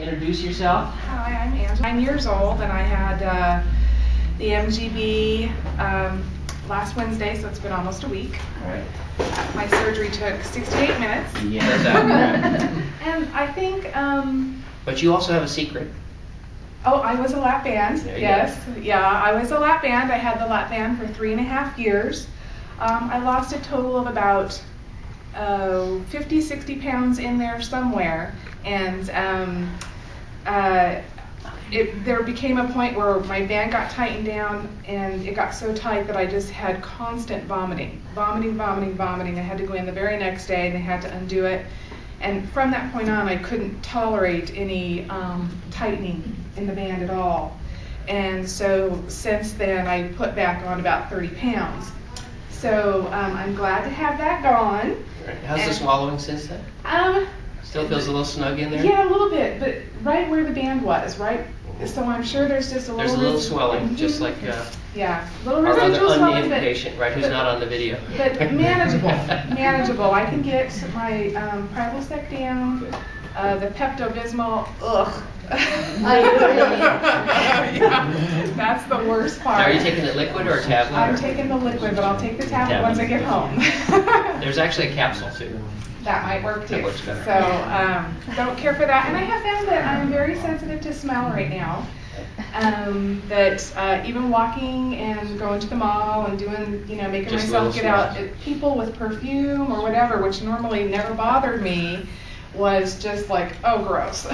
introduce yourself. Hi, I'm Angela. I'm 9 years old, and I had the MGB last Wednesday, so it's been almost a week. All right. My surgery took 68 minutes. Yes, And I think... but you also have a secret. Oh, I was a LapBand, yes. Yeah, I was a LapBand. I had the LapBand for 3.5 years. I lost a total of about 50, 60 pounds in there somewhere. And there became a point where my band got tightened down, and it got so tight that I just had constant vomiting. Vomiting. I had to go in the very next day, and they had to undo it. And from that point on, I couldn't tolerate any tightening in the band at all. And so since then, I put back on about 30 pounds. So I'm glad to have that gone. Right. How's the swallowing since then? Still feels a little snug in there? Yeah, a little bit, but right where the band was, right? So I'm sure there's just a little... There's a little swelling, just like yeah, little our other residual swelling, unnamed patient, right, who's not on the video. But manageable, manageable. I can get my Privosec down, the Pepto-Bismol, ugh. Yeah, that's the worst part. Now, are you taking the liquid or a tablet? I'm taking the liquid, but I'll take the tablet once I get home. There's actually a capsule too. That might work too. That works better. So don't care for that. And I have found that I'm very sensitive to smell right now. That even walking and going to the mall and doing, you know, making Just myself get out, smells. people with perfume or whatever, which normally never bothered me, was just like, oh, gross.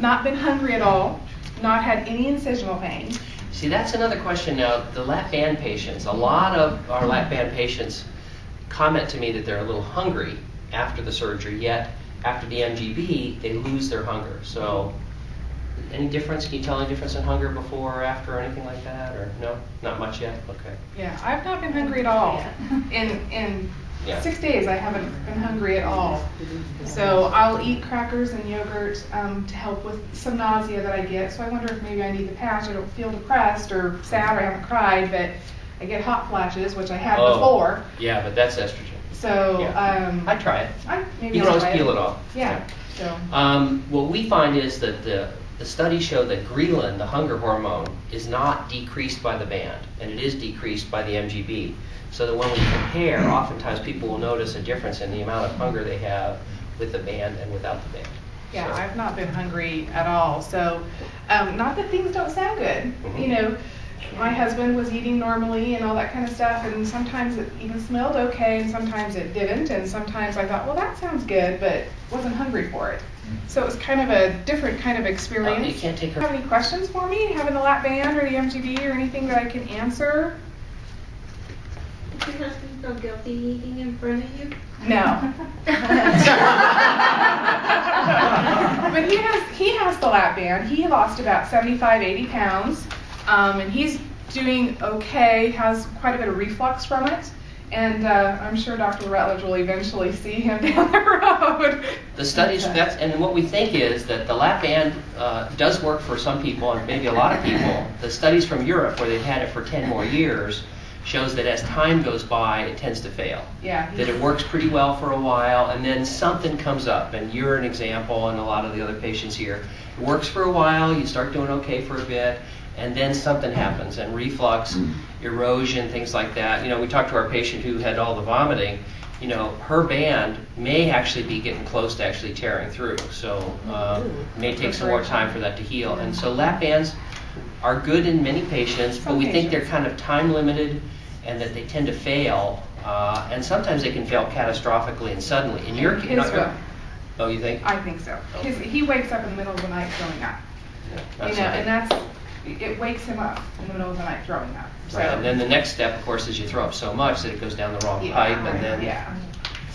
Not been hungry at all. Not had any incisional pain. See, that's another question now. The LapBand patients, a lot of our LapBand patients comment to me that they're a little hungry after the surgery, yet after the MGB, they lose their hunger. So, any difference? Can you tell any difference in hunger before or after or anything like that? Or no? Not much yet? Okay. Yeah, I've not been hungry at all. In 6 days, I haven't been hungry at all. So I'll eat crackers and yogurt to help with some nausea that I get. So I wonder if maybe I need the patch. I don't feel depressed or sad or I haven't cried, but I get hot flashes, which I had before. Yeah, but that's estrogen. So I'd try it. Maybe you can I'll always try peel it off. Yeah. So what we find is that the studies show that ghrelin, the hunger hormone, is not decreased by the band, and it is decreased by the MGB. So that when we compare, oftentimes people will notice a difference in the amount of hunger they have with the band and without the band. yeah, So. I've not been hungry at all. So not that things don't sound good. Mm-hmm. You know, my husband was eating normally and all that kind of stuff, and sometimes it even smelled okay, and sometimes it didn't, and sometimes I thought, well, that sounds good, but wasn't hungry for it. So it was kind of a different kind of experience. You can't take her. Have any questions for me, having the LapBand or the MGB or anything that I can answer? Does your husband feel guilty eating in front of you? No. But he has the LapBand. He lost about 75, 80 pounds, and he's doing okay, has quite a bit of reflux from it. And I'm sure Dr. Rutledge will eventually see him down the road. The studies, and what we think is that the LapBand does work for some people, and maybe a lot of people. The studies from Europe, where they've had it for 10 more years, shows that as time goes by, it tends to fail. Yeah. That it works pretty well for a while, and then something comes up, and you're an example, and a lot of the other patients here. It works for a while, you start doing okay for a bit, and then something happens, and reflux, erosion, things like that. You know, we talked to our patient who had all the vomiting. You know, her band may actually be getting close to actually tearing through, so it may take some more time for that to heal. And so LapBands are good in many patients, but we think they're kind of time limited, and that they tend to fail, and sometimes they can fail catastrophically and suddenly. In your case, oh, you think? I think so. He wakes up in the middle of the night throwing up. Yeah, you know, and it wakes him up in the middle of the night throwing up. So, right, and then the next step, of course, is you throw up so much that it goes down the wrong pipe, and then.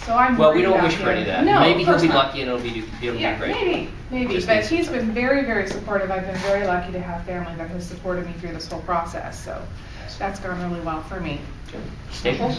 So I'm well, we worried don't about wish for any of that. No, maybe he'll be not. lucky and it'll be great. Maybe. But he's been very, very supportive. I've been very lucky to have family that has supported me through this whole process. So that's gone really well for me. Staples?